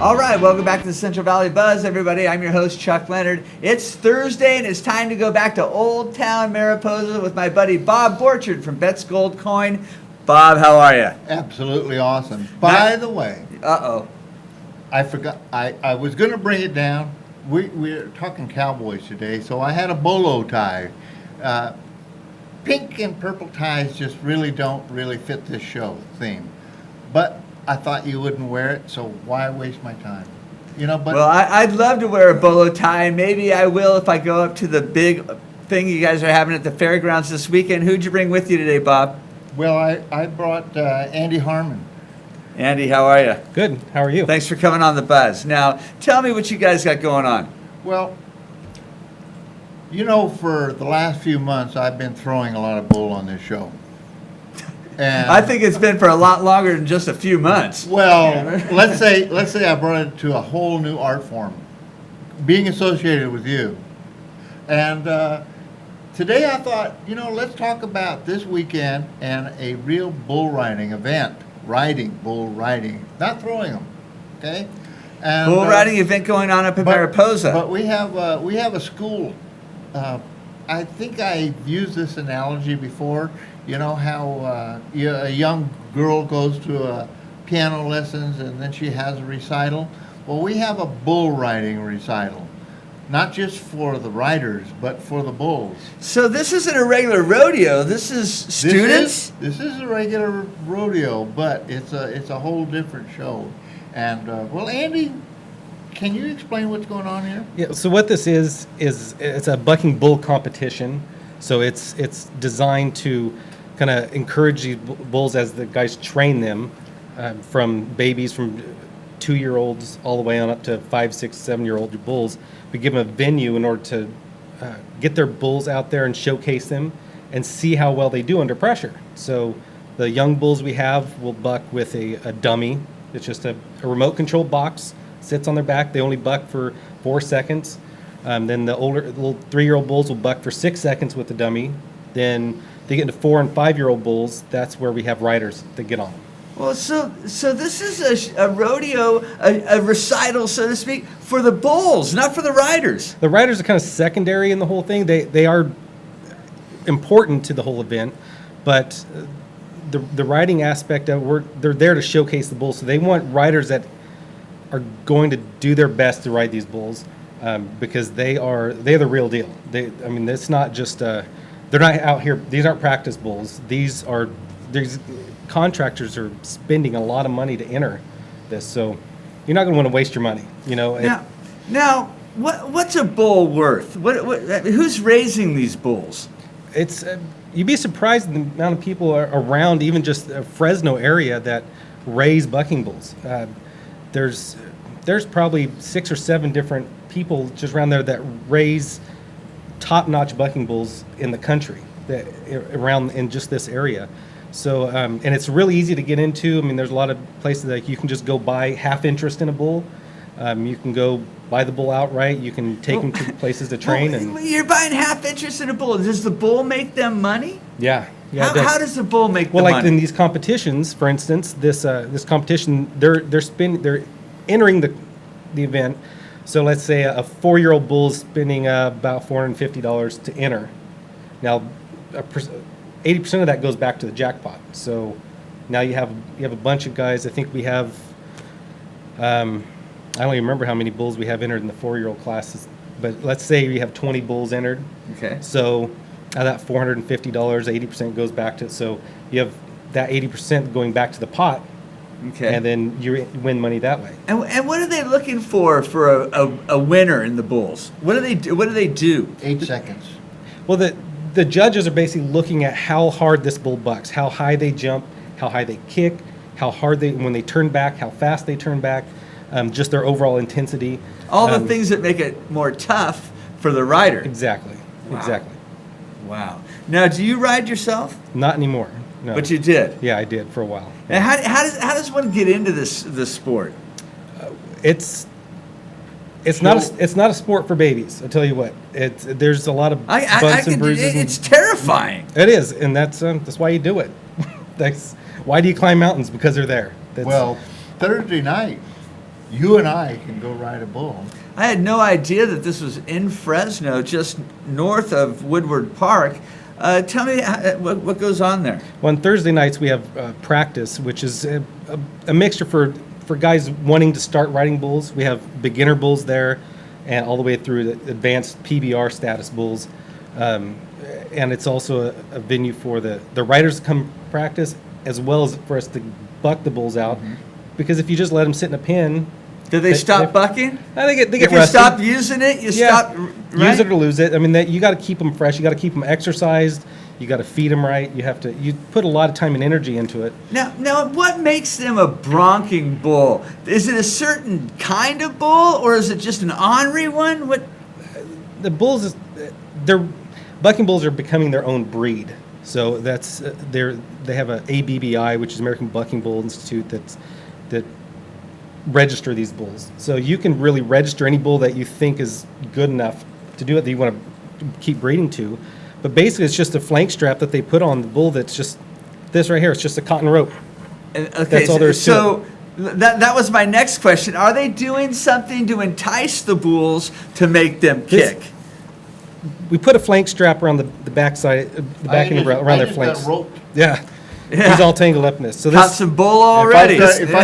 All right, welcome back to the Central Valley Buzz, everybody. I'm your host, Chuck Leonard. It's Thursday, and it's time to go back to Old Town Mariposa with my buddy Bob Borchard from Bet's Gold Coin. Bob, how are you? Absolutely awesome. By the way, I forgot. I was going to bring it down. We're talking Cowboys today, so I had a bolo tie. Pink and purple ties just don't really fit this show theme. But I thought you wouldn't wear it, so why waste my time? But well, I'd love to wear a bolo tie. Maybe I will if I go up to the big thing you guys are having at the fairgrounds this weekend. Who'd you bring with you today, Bob? Well, I brought Andy Harmon. Andy, how are you? Good. How are you? Thanks for coming on the Buzz. Now, tell me what you guys got going on. Well, for the last few months, I've been throwing a lot of bull on this show. And I think it's been for a lot longer than just a few months. Well, let's say I brought it to a whole new art form, being associated with you. And today I thought, let's talk about this weekend and a real bull riding event. Bull riding, not throwing them, okay? And, bull riding event going on up in Mariposa. But we have a school. I think I've used this analogy before. You know how a young girl goes to piano lessons and then she has a recital? Well, we have a bull riding recital. Not just for the riders, but for the bulls. So this isn't a regular rodeo. This is students? This is a regular rodeo, but it's a whole different show. And, well, Andy, can you explain what's going on here? Yeah, so what this is it's a bucking bull competition. So it's designed to kind of encourage these bulls as the guys train them from babies, from 2-year-olds all the way on up to 5, 6, 7-year-old bulls. We give them a venue in order to get their bulls out there and showcase them and see how well they do under pressure. So the young bulls we have will buck with a dummy. It's just a remote controlled box, sits on their back. They only buck for 4 seconds. Then the little 3-year-old bulls will buck for 6 seconds with the dummy. Then they get into 4 and 5-year-old bulls. That's where we have riders that get on them. Well, so this is a rodeo, a recital, so to speak, for the bulls, not for the riders. The riders are kind of secondary in the whole thing. They are important to the whole event, but the riding aspect of they're there to showcase the bulls. So they want riders that are going to do their best to ride these bulls because they're the real deal. It's not just they're not out here. These aren't practice bulls. These contractors are spending a lot of money to enter this, so you're not going to want to waste your money. Now, what's a bull worth? Who's raising these bulls? It's you'd be surprised the amount of people around, even just the Fresno area, that raise bucking bulls. There's probably 6 or 7 different people just around there that raise top-notch bucking bulls in the country, around in just this area. So, and it's really easy to get into. There's a lot of places that you can just go buy half interest in a bull. You can go buy the bull outright. You can take them to places to train. And you're buying half interest in a bull. Does the bull make them money? Yeah. How does the bull make the money? Well, like in these competitions, for instance, this competition, they're entering the event. So let's say a 4-year-old bull is spending about $450 to enter. Now, 80% of that goes back to the jackpot. So now you have a bunch of guys. I think we have I don't even remember how many bulls we have entered in the 4-year-old classes, but let's say you have 20 bulls entered. Okay. So out of that $450, 80% goes back to it. So you have that 80% going back to the pot. Okay. And then you win money that way. And what are they looking for a winner in the bulls? What do they do? 8 seconds. Well, the judges are basically looking at how hard this bull bucks, how high they jump, how high they kick, how hard when they turn back, how fast they turn back, just their overall intensity. All the things that make it more tough for the rider. Exactly. Wow. Exactly. Wow. Now, do you ride yourself? Not anymore. No. But you did. Yeah, I did for a while. And how does one get into this sport? It's not a sport for babies. I'll tell you what. There's a lot of bumps and bruises. It's terrifying. It is, and that's why you do it. Why do you climb mountains? Because they're there. Well, Thursday night you and I can go ride a bull. I had no idea that this was in Fresno, just north of Woodward Park. Tell me what goes on there. Well, on Thursday nights, we have practice, which is a mixture for guys wanting to start riding bulls. We have beginner bulls there and all the way through the advanced PBR status bulls. And it's also a venue for the riders to come practice, as well as for us to buck the bulls out. Mm-hmm. Because if you just let them sit in a pen, Do they stop bucking? they get If you rusty. stop using it, you stop. Right? Use it or lose it. I mean, you got to keep them fresh. You got to keep them exercised. You got to feed them right. You put a lot of time and energy into it. Now, what makes them a bronking bull? Is it a certain kind of bull, or is it just an ornery one? What? The bulls, bucking bulls are becoming their own breed. So that's they have a ABBI, which is American Bucking Bull Institute, that register these bulls. So you can really register any bull that you think is good enough to do it, that you want to keep breeding to. But basically, it's just a flank strap that they put on the bull. That's just this right here. It's just a cotton rope. Okay, That's all there is to so that was my next question. Are they doing something to entice the bulls to make them kick? We put a flank strap around the backside, the back end around their flanks. Got roped. Yeah. Yeah. He's all tangled up in this. So Caught this some bull already. If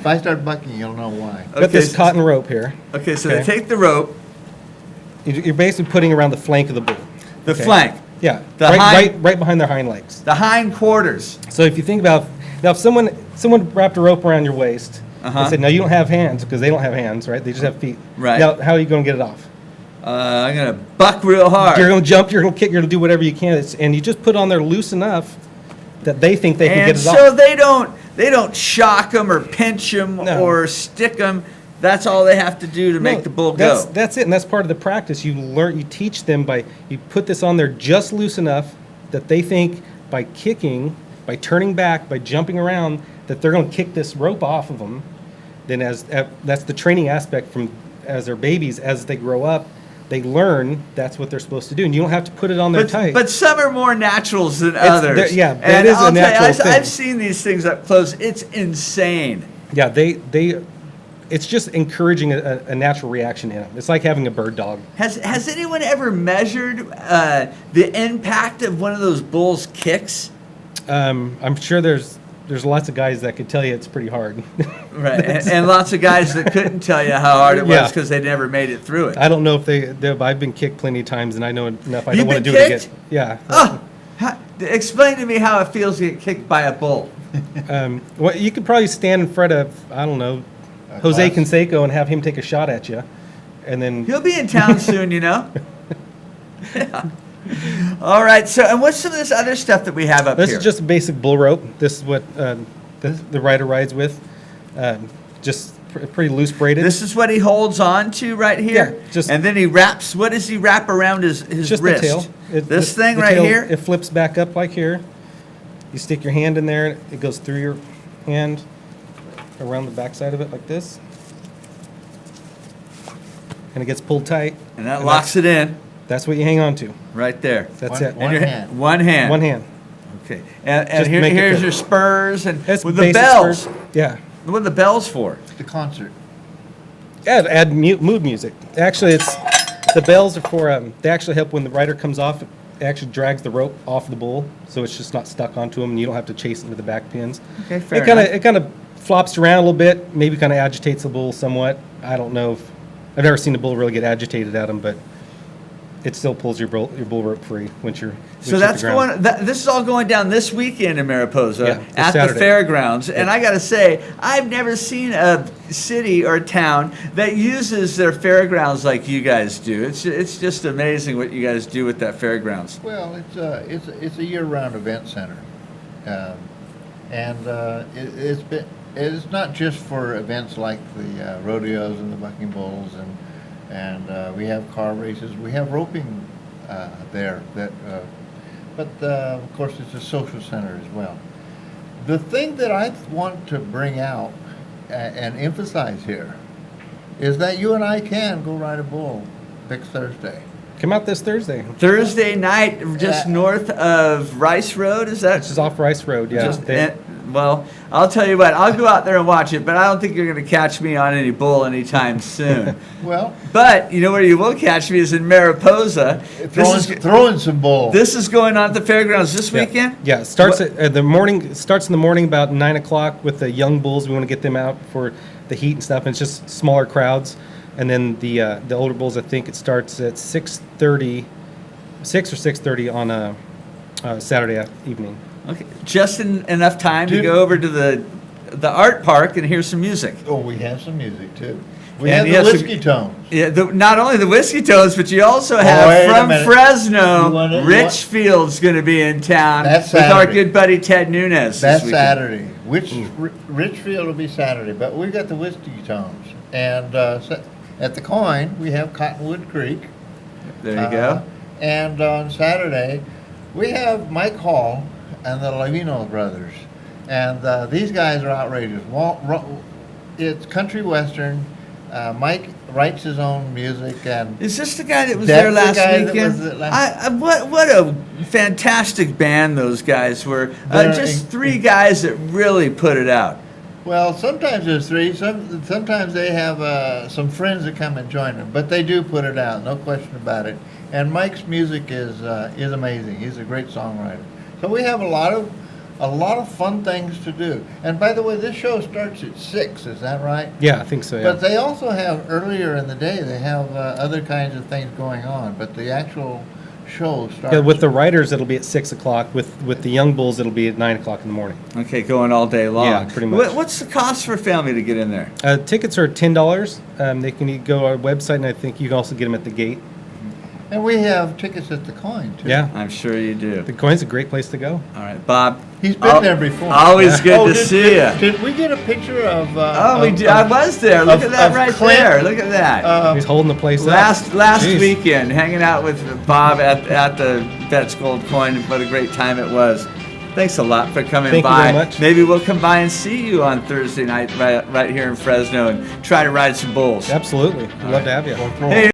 I start bucking, you'll know why. got Okay, this so- cotton rope here. Okay, so Okay. they take the rope, You're basically putting around the flank of the bull. the Okay. flank, Yeah. The Right behind their hind legs. the hind quarters. So if you think about now, if someone wrapped a rope around your waist Uh-huh. and said, "Now you don't have hands because they don't have hands, right? They just have feet. Right. Now, how are you going to get it off? I'm gonna buck real hard. You're going to jump. You're going to kick. You're going to do whatever you can, and you just put on there loose enough that they think they can And get it so off. they don't shock them or pinch them No. or stick them. That's all they have to do to make No, the bull go. That's it, and that's part of the practice. You teach them you put this on there just loose enough that they think by kicking, by turning back, by jumping around, that they're going to kick this rope off of them. Then that's the training aspect from as they're babies. As they grow up, they learn that's what they're supposed to do, and you don't have to put it on there tight. But some are more naturals than others. yeah, that and is a I'll tell you, natural thing. I've seen these things up close. It's insane. Yeah, it's just encouraging a natural reaction in them. It's like having a bird dog. Has anyone ever measured the impact of one of those bulls' kicks? I'm sure there's lots of guys that could tell you it's pretty hard. Right, and lots of guys that couldn't tell you how hard it was Yeah. because they never made it through it. I don't know if I've been kicked plenty of times, and I know enough. I You've don't want to been do it kicked? again. Yeah. Oh, explain to me how it feels to get kicked by a bull. Well, you could probably stand in front of, I don't know, Jose class. Canseco and have him take a shot at you, and then He'll be in town soon, you know. Yeah. All right. So, and what's some of this other stuff that we have up this here? is just a basic bull rope. This is what the rider rides with. Just pretty loose braided. This is what he holds on to right here. Yeah, and then he wraps. What does he wrap around his just wrist? the tail. This thing the right tail, here. It flips back up like here. You stick your hand in there. It goes through your hand around the backside of it like this, and it gets pulled tight. And that locks it in That's what you hang on to. right there. That's One- it. one And your hand. One hand. One hand. Okay. And Just make it here's fit. your spurs and That's with the basic bells. spurs. Yeah. What are the bells for? The concert. Add mood music. Actually, the bells are for. They actually help when the rider comes off. It actually drags the rope off the bull, so it's just not stuck onto him, and you don't have to chase it with the back pins. Okay, fair It kind of flops around a little bit. Maybe kind of agitates the bull somewhat. I don't know if I've never seen a bull really get agitated at him, but it still pulls your bull rope free once you're. So that's going. This is all going down this weekend in Mariposa Yeah, this at Saturday. the fairgrounds, and I got to say, I've never seen a city or town that uses their fairgrounds like you guys do. It's just amazing what you guys do with that fairgrounds. Well, it's a year-round event center, and it's not just for events like the rodeos and the bucking bulls, and we have car races. We have roping there but of course it's a social center as well. The thing that I want to bring out and emphasize here is that you and I can go ride a bull next Thursday. Come out this Thursday. Thursday night, just Yeah. north of Rice Road. Is that This is off Rice Road. Yeah. Just- Well, I'll tell you what, I'll go out there and watch it, but I don't think you're going to catch me on any bull anytime soon. Well, But you know where you will catch me is in Mariposa. throwing some bull. This is going on at the fairgrounds this Yeah. weekend? Yeah, it starts at the morning. It starts in the morning about 9 o'clock with the young bulls. We want to get them out for the heat and stuff. And it's just smaller crowds. And then the older bulls, I think it starts at 6:30, 6 or 6:30 on a Saturday evening. Okay, just enough time to Dude. go over to the art park and hear some music. Oh, we have some music too. We And have you the have some- whiskey tones. Yeah, not only the whiskey tones, but you also have wait a from minute. Fresno, You want it- Richfield's going to be in town That's with our Saturday. good buddy Ted Nunez. That's this weekend. Saturday. Richfield will be Saturday, but we got the whiskey tones. And at the Coin, we have Cottonwood Creek. There you go. And on Saturday, we have Mike Hall and the Lavino brothers. And these guys are outrageous. It's country western. Mike writes his own music, and Is this the guy that was That's there the last guy that weekend? was there last- What a fantastic band those guys were. They're Just three guys that really put it out. well, sometimes there's three. Sometimes they have some friends that come and join them, but they do put it out, no question about it. And Mike's music is amazing. He's a great songwriter. So we have a lot of fun things to do. And by the way, this show starts at 6. Is that right? Yeah, I think so. Yeah. But they also have earlier in the day. They have other kinds of things going on. But the actual show starts. Yeah, with the riders, it'll be at 6 o'clock. With the young bulls, it'll be at 9 o'clock in the morning. Okay, going all day long. Yeah, pretty much. What's the cost for a family to get in there? Tickets are $10. They can go to our website, and I think you can also get them at the gate. And we have tickets at the Coin too. Yeah, I'm sure you do. the Coin's a great place to go. All right, Bob. He's been there before. Always Yeah. good to see you. Did we get a picture of? Oh, we did. I was there. Look at that of right Clint. there. Look at that. He's holding the place Last up. last Jeez. weekend, hanging out with Bob at the Bet's Gold Coin. What a great time it was. Thanks a lot for coming Thank you by. very much. Maybe we'll come by and see you on Thursday night right here in Fresno and try to ride some bulls. Absolutely. We'd love to have you. Hey,